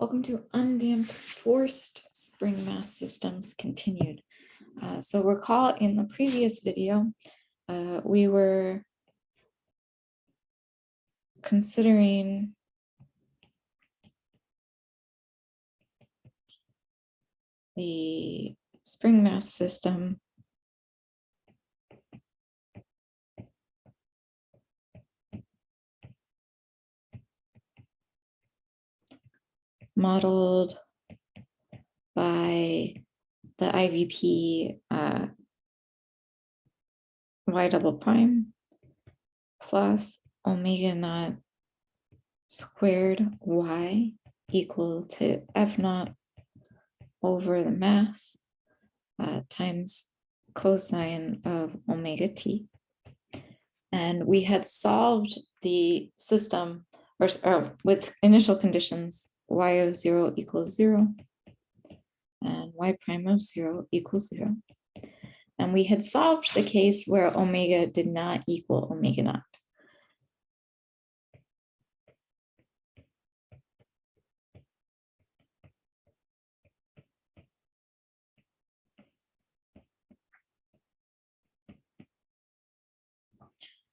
Welcome to Undamped Forced Spring Mass Systems continued. So recall in the previous video, we were considering the spring mass system modeled by the IVP y double prime plus omega naught squared y equal to f naught over the mass times cosine of omega t. And we had solved the system or with initial conditions y of 0 equals 0 and y prime of 0 equals 0. And we had solved the case where omega did not equal omega naught.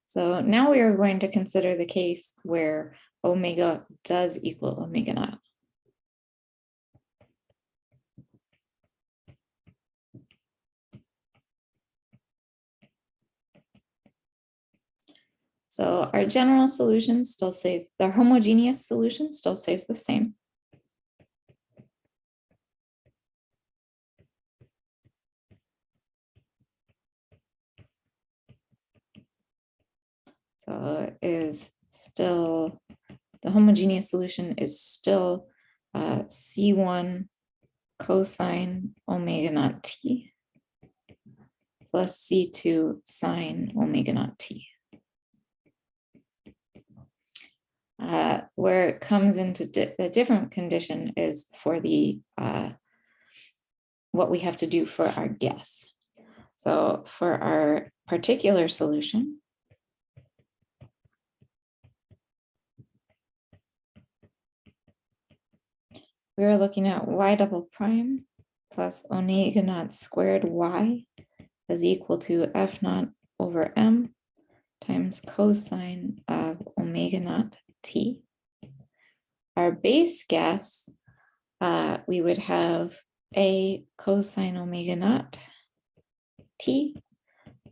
So now we are going to consider the case where omega does equal omega naught. So our general solution still stays, the homogeneous solution still stays the same. So is still, the homogeneous solution is still C1 cosine omega naught t plus C2 sine omega naught t. Where it comes into the different condition is for the what we have to do for our guess. So for our particular solution, we are looking at y double prime plus omega naught squared y is equal to f naught over m times cosine of omega naught t. Our base guess, we would have a cosine omega naught t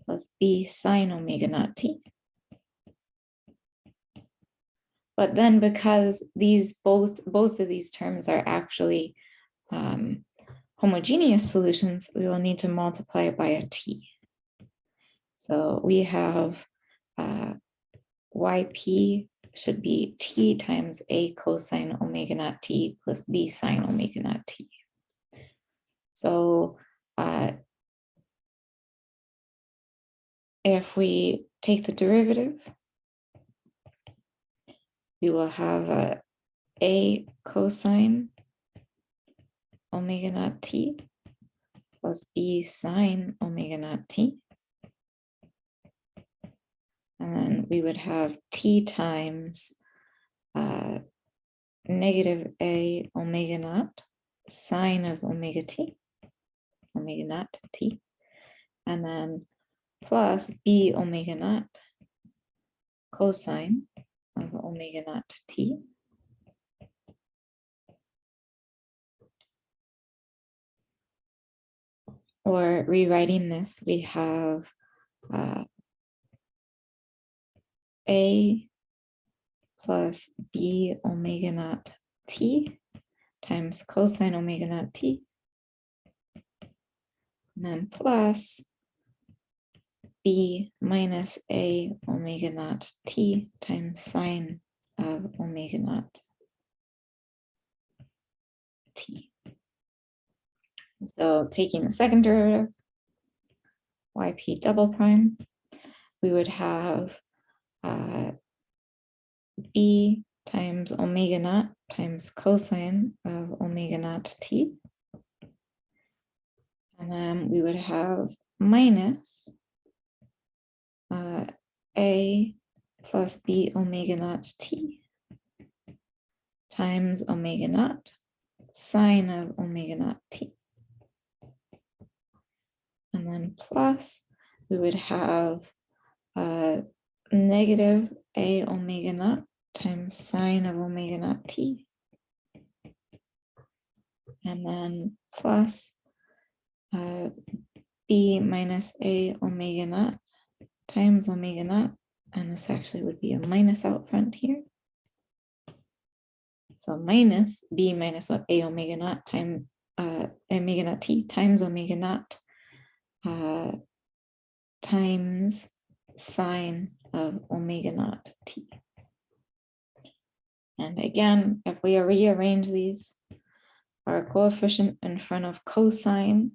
plus b sine omega naught t. But then because these both of these terms are actually homogeneous solutions, we will need to multiply it by a t. So we have yp should be t times a cosine omega naught t plus b sine omega naught t. So if we take the derivative, we will have a cosine omega naught t plus b sine omega naught t. And then we would have t times negative a omega naught sine of omega t, omega naught t, and then plus b omega naught cosine of omega naught t. Or rewriting this, we have a plus b omega naught t times cosine omega naught t, and then plus b minus a omega naught t times sine of omega naught t. And so taking the second derivative, yp double prime, we would have b times omega naught times cosine of omega naught t. And then we would have minus a plus b omega naught t times omega naught sine of omega naught t. And then plus, we would have negative a omega naught times sine of omega naught t. And then plus b minus a omega naught times omega naught. And this actually would be a minus out front here. So minus b minus a omega naught times omega naught t times omega naught times sine of omega naught t. And again, if we rearrange these, our coefficient in front of cosine,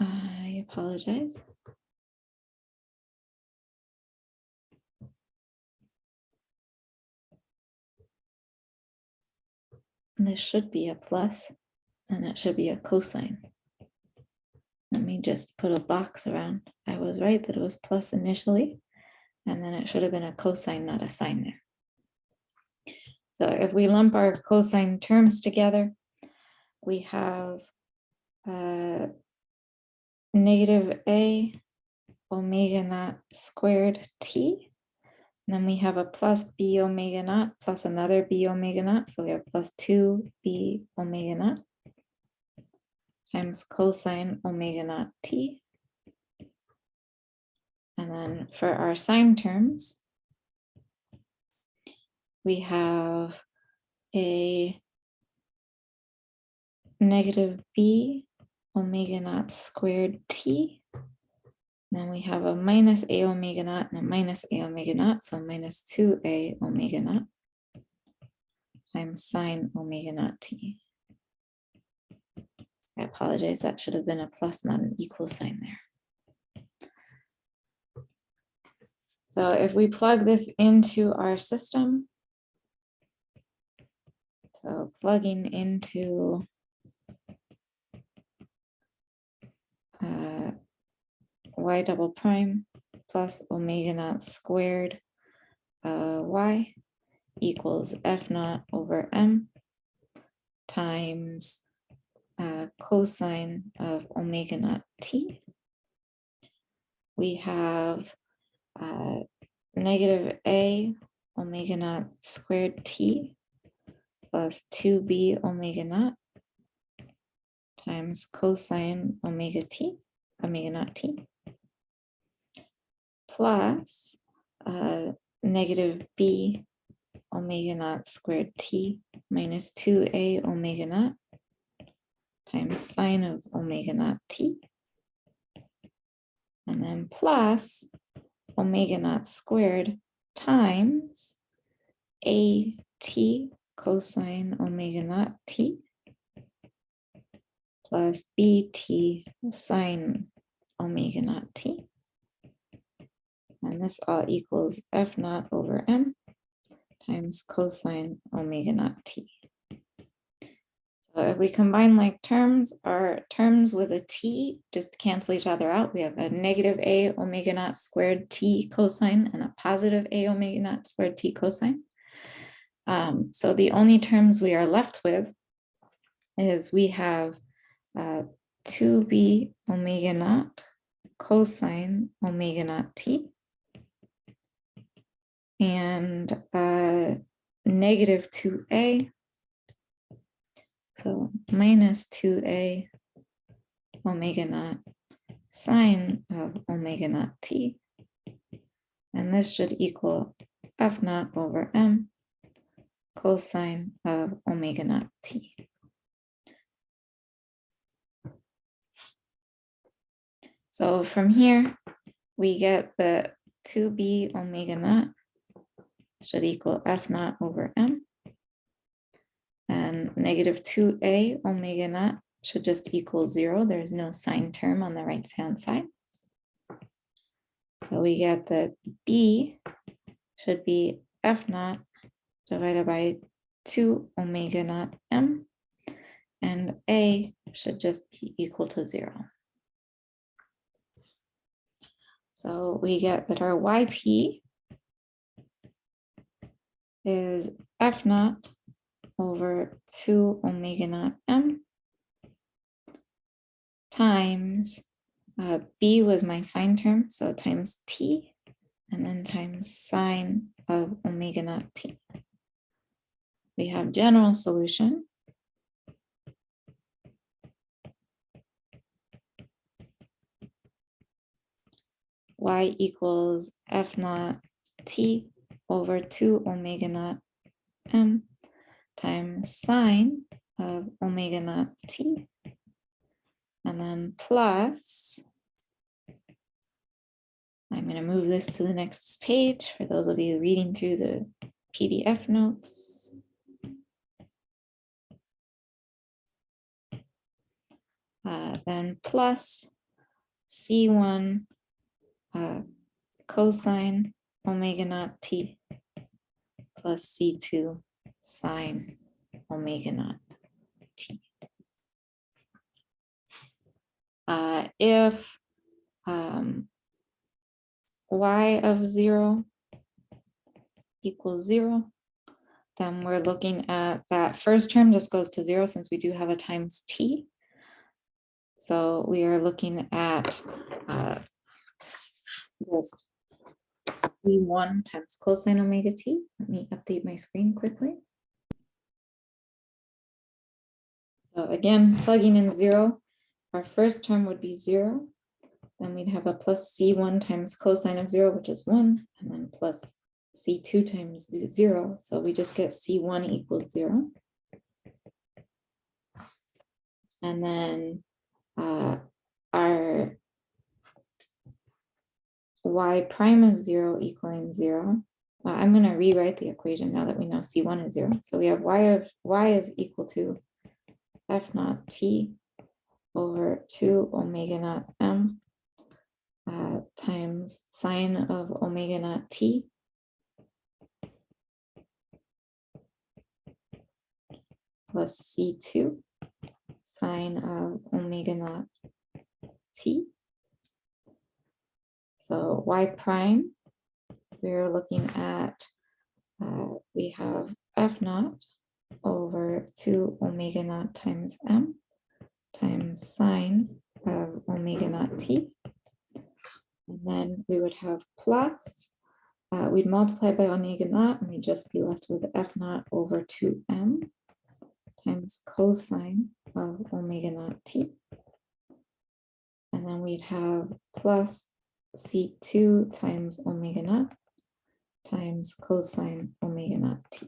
I apologize. This should be a plus, and it should be a cosine. Let me just put a box around. I was right that it was plus initially, and then it should have been a cosine, not a sine there. So if we lump our cosine terms together, we have negative a omega naught squared t. And then we have a plus b omega naught plus another b omega naught. So we have plus 2b omega naught times cosine omega naught t. And then for our sine terms, we have a negative b omega naught squared t. Then we have a minus a omega naught and a minus a omega naught, so minus 2a omega naught times sine omega naught t. I apologize, that should have been a plus, not an equal sign there. So if we plug this into our system, so plugging into y double prime plus omega naught squared y equals f naught over m times cosine of omega naught t. We have negative a omega naught squared t plus 2b omega naught times cosine omega naught t, plus negative b omega naught squared t minus 2a omega naught times sine of omega naught t, and then plus omega naught squared times a t cosine omega naught t plus bt sine omega naught t. And this all equals f naught over m times cosine omega naught t. So if we combine like terms, our terms with a t just cancel each other out. We have a negative a omega naught squared t cosine and a positive a omega naught squared t cosine. So the only terms we are left with is we have 2b omega naught cosine omega naught t and negative 2a, so minus 2a omega naught sine of omega naught t, and this should equal f naught over m cosine of omega naught t. So from here, we get the 2b omega naught should equal f naught over m, and negative 2a omega naught should just equal 0. There's no sine term on the right-hand side. So we get that b should be f naught divided by 2 omega naught m, and a should just be equal to 0. So we get that our yp is F naught over 2 omega naught m times, B was my sine term, so times t, and then times sine of omega naught t. We have general solution. Y equals F naught t over 2 omega naught m times sine of omega naught t, and then plus, I'm going to move this to the next page for those of you reading through the PDF notes. Then plus C1 cosine omega naught t plus C2 sine omega naught t. If y of 0 equals 0, then we're looking at that first term just goes to 0 since we do have a times t. So we are looking at just C1 times cosine omega t. Let me update my screen quickly. So again, plugging in 0, our first term would be 0. Then we'd have a plus C1 times cosine of 0, which is 1, and then plus C2 times 0. So we just get C1 equals 0. And then our y prime of 0 equaling 0. I'm going to rewrite the equation now that we know C1 is 0. So we have y is equal to F naught t over 2 omega naught m times sine of omega naught t plus C2 sine of omega naught t. So y prime, we're looking at, we have F naught over 2 omega naught times m times sine of omega naught t. And then we would have plus, we'd multiply by omega naught, and we'd just be left with F naught over 2m times cosine of omega naught t. And then we'd have plus C2 times omega naught times cosine omega naught t.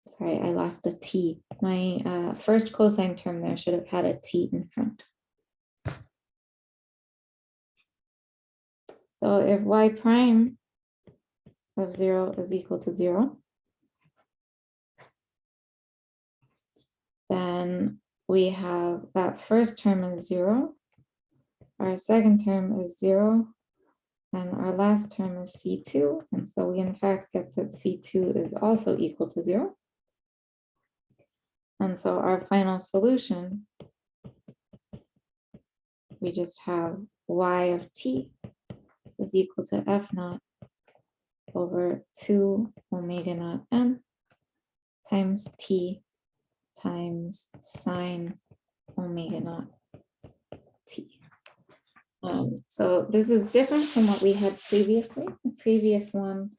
Sorry, I lost a t. My first cosine term there should have had a t in front. So if y prime of 0 is equal to 0, then we have that first term is 0, our second term is 0, and our last term is C2. And so we in fact get that C2 is also equal to 0. And so our final solution, we just have y of t is equal to F naught over 2 omega naught m times t times sine omega naught t. So this is different from what we had previously. The previous one,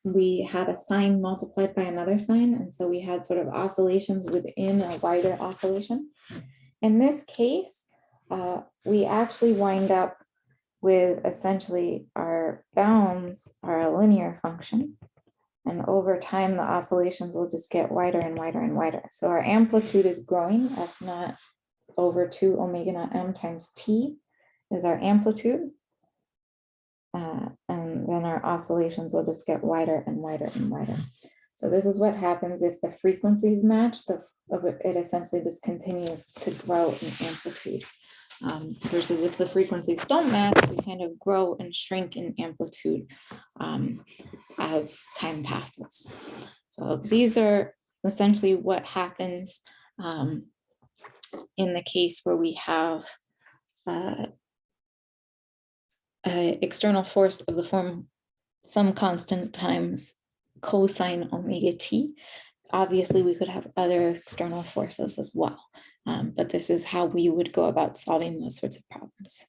we had a sine multiplied by another sine, and so we had sort of oscillations within a wider oscillation. In this case, we actually wind up with essentially our bounds are a linear function, and over time the oscillations will just get wider and wider and wider. So our amplitude is growing. F naught over 2 omega naught m times t is our amplitude. And then our oscillations will just get wider and wider and wider. So this is what happens if the frequencies match, it essentially just continues to grow in amplitude. Versus if the frequencies don't match, we kind of grow and shrink in amplitude as time passes. So these are essentially what happens in the case where we have external force of the form some constant times cosine omega t. Obviously, we could have other external forces as well, but this is how we would go about solving those sorts of problems.